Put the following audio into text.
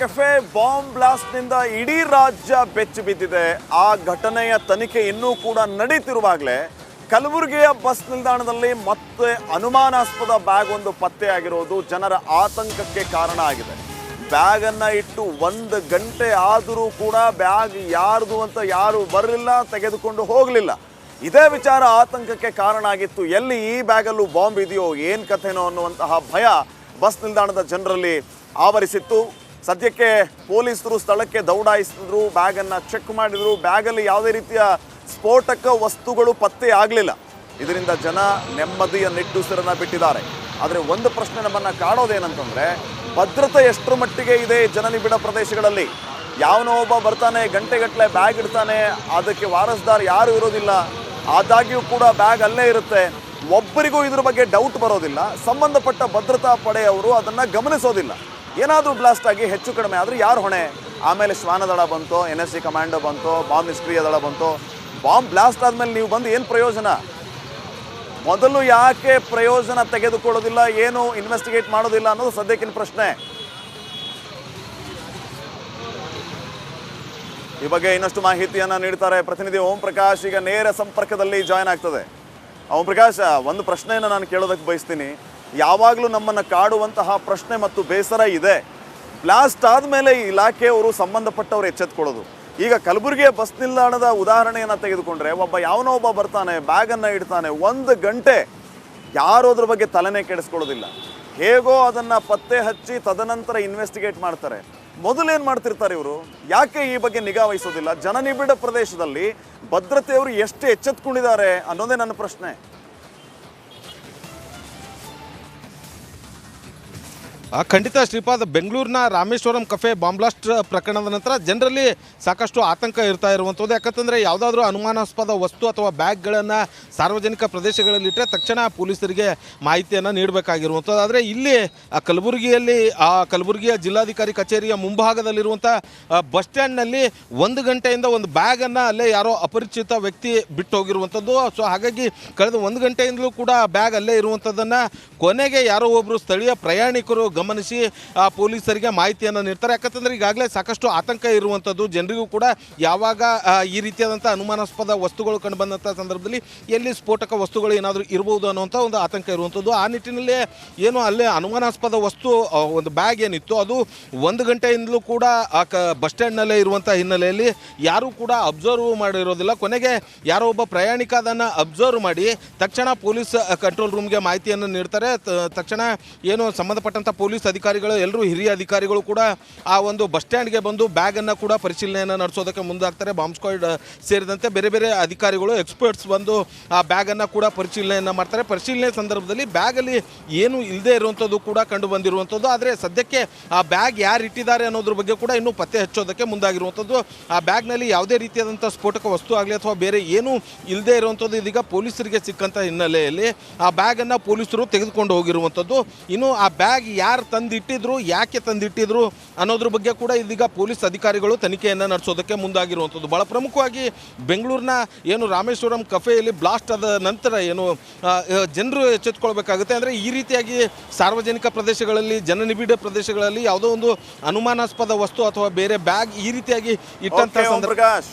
Cafe bomb ಬ್ಲಾಸ್ಟ್ನಿಂದ ಇಡೀ ರಾಜ್ಯ ಬೆಚ್ಚಿ ಬಿದ್ದಿದೆ. ಆ ಘಟನೆಯ ತನಿಖೆ ಇನ್ನೂ ಕೂಡ ನಡೀತಿರುವಾಗಲೇ ಕಲಬುರಗಿಯ ಬಸ್ ನಿಲ್ದಾಣದಲ್ಲಿ ಮತ್ತೆ ಅನುಮಾನಾಸ್ಪದ ಬ್ಯಾಗ್ ಒಂದು ಪತ್ತೆಯಾಗಿರೋದು ಜನರ ಆತಂಕಕ್ಕೆ ಕಾರಣ ಆಗಿದೆ. ಬ್ಯಾಗ್ ಅನ್ನ ಇಟ್ಟು 1 ಗಂಟೆ ಆದರೂ ಕೂಡ ಬ್ಯಾಗ್ ಯಾರ್ದು ಅಂತ ಯಾರು ಬರಲಿಲ್ಲ, ತೆಗೆದುಕೊಂಡು ಹೋಗಲಿಲ್ಲ. ಇದೇ ವಿಚಾರ ಆತಂಕಕ್ಕೆ ಕಾರಣ ಆಗಿತ್ತು. ಎಲ್ಲಿ ಈ ಬ್ಯಾಗಲ್ಲೂ ಬಾಂಬ್ ಇದೆಯೋ, ಏನು ಕಥೆನೋ ಅನ್ನುವಂತಹ ಭಯ ಬಸ್ ನಿಲ್ದಾಣದ ಜನರಲ್ಲಿ ಆವರಿಸಿತ್ತು. ಸದ್ಯಕ್ಕೆ ಪೊಲೀಸರು ಸ್ಥಳಕ್ಕೆ ದೌಡಾಯಿಸಿದ್ರು, ಬ್ಯಾಗನ್ನು ಚೆಕ್ ಮಾಡಿದ್ರು. ಬ್ಯಾಗಲ್ಲಿ ಯಾವುದೇ ರೀತಿಯ ಸ್ಫೋಟಕ ವಸ್ತುಗಳು ಪತ್ತೆ ಆಗಲಿಲ್ಲ. ಇದರಿಂದ ಜನ ನೆಮ್ಮದಿಯ ನಿಟ್ಟುಸಿರನ್ನ ಬಿಟ್ಟಿದ್ದಾರೆ. ಆದರೆ ಒಂದು ಪ್ರಶ್ನೆ ನಮ್ಮನ್ನು ಕಾಡೋದೇನಂತಂದರೆ, ಭದ್ರತೆ ಎಷ್ಟರ ಮಟ್ಟಿಗೆ ಇದೆ ಜನನಿಬಿಡ ಪ್ರದೇಶಗಳಲ್ಲಿ? ಯಾವನೋ ಒಬ್ಬ ಬರ್ತಾನೆ, ಗಂಟೆಗಟ್ಟಲೆ ಬ್ಯಾಗ್ ಇಡ್ತಾನೆ, ಅದಕ್ಕೆ ವಾರಸ್ದಾರ್ ಯಾರು ಇರೋದಿಲ್ಲ. ಆದಾಗ್ಯೂ ಕೂಡ ಬ್ಯಾಗ್ ಅಲ್ಲೇ ಇರುತ್ತೆ. ಒಬ್ಬರಿಗೂ ಇದ್ರ ಬಗ್ಗೆ ಡೌಟ್ ಬರೋದಿಲ್ಲ. ಸಂಬಂಧಪಟ್ಟ ಭದ್ರತಾ ಪಡೆಯವರು ಅದನ್ನು ಗಮನಿಸೋದಿಲ್ಲ. ಏನಾದರೂ ಬ್ಲಾಸ್ಟ್ ಆಗಿ ಹೆಚ್ಚು ಕಡಿಮೆ ಆದರೆ ಯಾರು ಹೊಣೆ? ಆಮೇಲೆ ಶ್ವಾನದಳ ಬಂತು, NSC ಕಮಾಂಡೋ ಬಂತು, ಬಾಂಬ್ ನಿಷ್ಕ್ರಿಯ ದಳ ಬಂತು. ಬಾಂಬ್ ಬ್ಲಾಸ್ಟ್ ಆದಮೇಲೆ ನೀವು ಬಂದು ಏನು ಪ್ರಯೋಜನ? ಮೊದಲು ಯಾಕೆ ಪ್ರಯೋಜನ ತೆಗೆದುಕೊಳ್ಳೋದಿಲ್ಲ, ಏನು ಇನ್ವೆಸ್ಟಿಗೇಟ್ ಮಾಡೋದಿಲ್ಲ ಅನ್ನೋದು ಸದ್ಯಕ್ಕಿನ ಪ್ರಶ್ನೆ. ಈ ಬಗ್ಗೆ ಇನ್ನಷ್ಟು ಮಾಹಿತಿಯನ್ನು ನೀಡ್ತಾರೆ ಪ್ರತಿನಿಧಿ ಓಂ ಪ್ರಕಾಶ್. ಈಗ ನೇರ ಸಂಪರ್ಕದಲ್ಲಿ ಜಾಯ್ನ್ ಆಗ್ತದೆ. ಓಂ ಪ್ರಕಾಶ್, ಒಂದು ಪ್ರಶ್ನೆಯನ್ನು ನಾನು ಕೇಳೋದಕ್ಕೆ ಬಯಸ್ತೀನಿ. ಯಾವಾಗಲೂ ನಮ್ಮನ್ನು ಕಾಡುವಂತಹ ಪ್ರಶ್ನೆ ಮತ್ತು ಬೇಸರ ಇದೆ. ಬ್ಲಾಸ್ಟ್ ಆದಮೇಲೆ ಇಲಾಖೆಯವರು ಸಂಬಂಧಪಟ್ಟವರು ಎಚ್ಚೆತ್ಕೊಳ್ಳೋದು. ಈಗ ಕಲಬುರಗಿಯ ಬಸ್ ನಿಲ್ದಾಣದ ಉದಾಹರಣೆಯನ್ನು ತೆಗೆದುಕೊಂಡ್ರೆ, ಯಾವನೋ ಒಬ್ಬ ಬರ್ತಾನೆ, ಬ್ಯಾಗನ್ನು ಇಡ್ತಾನೆ, 1 ಗಂಟೆ ಯಾರು ಅದ್ರ ಬಗ್ಗೆ ತಲೆನೇ ಕೆಡಿಸ್ಕೊಳ್ಳೋದಿಲ್ಲ. ಹೇಗೋ ಅದನ್ನು ಪತ್ತೆ ಹಚ್ಚಿ ತದನಂತರ ಇನ್ವೆಸ್ಟಿಗೇಟ್ ಮಾಡ್ತಾರೆ. ಮೊದಲೇನು ಮಾಡ್ತಿರ್ತಾರೆ ಇವರು? ಯಾಕೆ ಈ ಬಗ್ಗೆ ನಿಗಾ ವಹಿಸೋದಿಲ್ಲ? ಜನನಿಬಿಡ ಪ್ರದೇಶದಲ್ಲಿ ಭದ್ರತೆಯವರು ಎಷ್ಟು ಎಚ್ಚೆತ್ಕೊಂಡಿದ್ದಾರೆ ಅನ್ನೋದೇ ನನ್ನ ಪ್ರಶ್ನೆ. ಖಂಡಿತ ಶ್ರೀಪಾದ್, ಬೆಂಗಳೂರಿನ ರಾಮೇಶ್ವರಂ ಕೆಫೆ ಬಾಂಬ್ ಬ್ಲಾಸ್ಟ್ ಪ್ರಕರಣದ ನಂತರ ಜನರಲ್ಲಿ ಸಾಕಷ್ಟು ಆತಂಕ ಇರ್ತಾ ಇರುವಂಥದ್ದು. ಯಾಕಂತಂದರೆ ಯಾವುದಾದ್ರೂ ಅನುಮಾನಾಸ್ಪದ ವಸ್ತು ಅಥವಾ ಬ್ಯಾಗ್ಗಳನ್ನು ಸಾರ್ವಜನಿಕ ಪ್ರದೇಶಗಳಲ್ಲಿಟ್ಟರೆ ತಕ್ಷಣ ಪೊಲೀಸರಿಗೆ ಮಾಹಿತಿಯನ್ನು ನೀಡಬೇಕಾಗಿರುವಂಥದ್ದು. ಆದರೆ ಇಲ್ಲಿ ಕಲಬುರಗಿಯ ಜಿಲ್ಲಾಧಿಕಾರಿ ಕಚೇರಿಯ ಮುಂಭಾಗದಲ್ಲಿರುವಂಥ ಬಸ್ ಸ್ಟ್ಯಾಂಡ್ನಲ್ಲಿ 1 ಗಂಟೆಯಿಂದ ಒಂದು ಬ್ಯಾಗನ್ನು ಅಲ್ಲೇ ಯಾರೋ ಅಪರಿಚಿತ ವ್ಯಕ್ತಿ ಬಿಟ್ಟು ಹೋಗಿರುವಂಥದ್ದು. ಸೊ ಹಾಗಾಗಿ ಕಳೆದ 1 ಗಂಟೆಯಿಂದಲೂ ಕೂಡ ಬ್ಯಾಗ್ ಅಲ್ಲೇ ಇರುವಂಥದ್ದನ್ನು ಕೊನೆಗೆ ಯಾರೋ ಒಬ್ಬರು ಸ್ಥಳೀಯ ಪ್ರಯಾಣಿಕರು ಗಮನಿಸಿ ಪೊಲೀಸರಿಗೆ ಮಾಹಿತಿಯನ್ನು ನೀಡ್ತಾರೆ. ಯಾಕಂತಂದರೆ ಈಗಾಗಲೇ ಸಾಕಷ್ಟು ಆತಂಕ ಇರುವಂಥದ್ದು. ಜನರಿಗೂ ಕೂಡ ಯಾವಾಗ ಈ ರೀತಿಯಾದಂಥ ಅನುಮಾನಾಸ್ಪದ ವಸ್ತುಗಳು ಕಂಡುಬಂದಂಥ ಸಂದರ್ಭದಲ್ಲಿ ಎಲ್ಲಿ ಸ್ಫೋಟಕ ವಸ್ತುಗಳು ಏನಾದರೂ ಇರ್ಬೋದು ಅನ್ನುವಂಥ ಒಂದು ಆತಂಕ ಇರುವಂಥದ್ದು. ಆ ನಿಟ್ಟಿನಲ್ಲಿ ಏನು ಅಲ್ಲೇ ಅನುಮಾನಾಸ್ಪದ ವಸ್ತು ಒಂದು ಬ್ಯಾಗ್ ಏನಿತ್ತು ಅದು 1 ಗಂಟೆಯಿಂದಲೂ ಕೂಡ ಬಸ್ ಸ್ಟ್ಯಾಂಡ್ನಲ್ಲೇ ಇರುವಂಥ ಹಿನ್ನೆಲೆಯಲ್ಲಿ ಯಾರೂ ಕೂಡ ಅಬ್ಸರ್ವ್ ಮಾಡಿರೋದಿಲ್ಲ. ಕೊನೆಗೆ ಯಾರೋ ಒಬ್ಬ ಪ್ರಯಾಣಿಕ ಅದನ್ನು ಅಬ್ಸರ್ವ್ ಮಾಡಿ ತಕ್ಷಣ ಪೊಲೀಸ್ ಕಂಟ್ರೋಲ್ ರೂಮ್ಗೆ ಮಾಹಿತಿಯನ್ನು ನೀಡ್ತಾರೆ. ತಕ್ಷಣ ಏನು ಸಂಬಂಧಪಟ್ಟಂಥ ಪೊಲೀಸ್ ಅಧಿಕಾರಿಗಳು, ಎಲ್ಲರೂ ಹಿರಿಯ ಅಧಿಕಾರಿಗಳು ಕೂಡ ಆ ಒಂದು ಬಸ್ ಸ್ಟ್ಯಾಂಡ್ಗೆ ಬಂದು ಬ್ಯಾಗನ್ನು ಕೂಡ ಪರಿಶೀಲನೆಯನ್ನು ನಡೆಸೋದಕ್ಕೆ ಮುಂದಾಗ್ತಾರೆ. ಬಾಂಬ್ ಸ್ಕ್ವಾಡ್ ಸೇರಿದಂತೆ ಬೇರೆ ಬೇರೆ ಅಧಿಕಾರಿಗಳು, ಎಕ್ಸ್ಪರ್ಟ್ಸ್ ಬಂದು ಆ ಬ್ಯಾಗನ್ನು ಕೂಡ ಪರಿಶೀಲನೆಯನ್ನು ಮಾಡ್ತಾರೆ. ಪರಿಶೀಲನೆ ಸಂದರ್ಭದಲ್ಲಿ ಬ್ಯಾಗಲ್ಲಿ ಏನು ಇಲ್ಲದೆ ಇರುವಂಥದ್ದು ಕೂಡ ಕಂಡು ಬಂದಿರುವಂಥದ್ದು. ಆದರೆ ಸದ್ಯಕ್ಕೆ ಆ ಬ್ಯಾಗ್ ಯಾರು ಇಟ್ಟಿದ್ದಾರೆ ಅನ್ನೋದ್ರ ಬಗ್ಗೆ ಕೂಡ ಇನ್ನೂ ಪತ್ತೆ ಹಚ್ಚೋದಕ್ಕೆ ಮುಂದಾಗಿರುವಂಥದ್ದು. ಆ ಬ್ಯಾಗ್ನಲ್ಲಿ ಯಾವುದೇ ರೀತಿಯಾದಂಥ ಸ್ಫೋಟಕ ವಸ್ತು ಆಗಲಿ ಅಥವಾ ಬೇರೆ ಏನೂ ಇಲ್ಲದೆ ಇರುವಂಥದ್ದು ಇದೀಗ ಪೊಲೀಸರಿಗೆ ಸಿಕ್ಕಂಥ ಹಿನ್ನೆಲೆಯಲ್ಲಿ ಆ ಬ್ಯಾಗನ್ನು ಪೊಲೀಸರು ತೆಗೆದುಕೊಂಡು ಹೋಗಿರುವಂಥದ್ದು. ಇನ್ನು ಆ ಬ್ಯಾಗ್ ಯಾರು ತಂದಿಟ್ಟಿದ್ರು, ಯಾಕೆ ತಂದಿಟ್ಟಿದ್ರು ಅನ್ನೋದ್ರ ಬಗ್ಗೆ ಕೂಡ ಇದೀಗ ಪೊಲೀಸ್ ಅಧಿಕಾರಿಗಳು ತನಿಖೆಯನ್ನು ನಡೆಸೋದಕ್ಕೆ ಮುಂದಾಗಿರುವಂಥದ್ದು. ಭಾಳ ಪ್ರಮುಖವಾಗಿ ಬೆಂಗಳೂರಿನ ಏನು ರಾಮೇಶ್ವರಂ ಕೆಫೆಯಲ್ಲಿ ಬ್ಲಾಸ್ಟ್ ಆದ ನಂತರ ಏನು ಜನರು ಎಚ್ಚೆತ್ತುಕೊಳ್ಬೇಕಾಗುತ್ತೆ. ಅಂದರೆ ಈ ರೀತಿಯಾಗಿ ಸಾರ್ವಜನಿಕ ಪ್ರದೇಶಗಳಲ್ಲಿ, ಜನನಿಬಿಡ ಪ್ರದೇಶಗಳಲ್ಲಿ ಯಾವುದೋ ಒಂದು ಅನುಮಾನಾಸ್ಪದ ವಸ್ತು ಅಥವಾ ಬೇರೆ ಬ್ಯಾಗ್ ಈ ರೀತಿಯಾಗಿ ಇಟ್ಟಂಥ ಪ್ರಕಾಶ್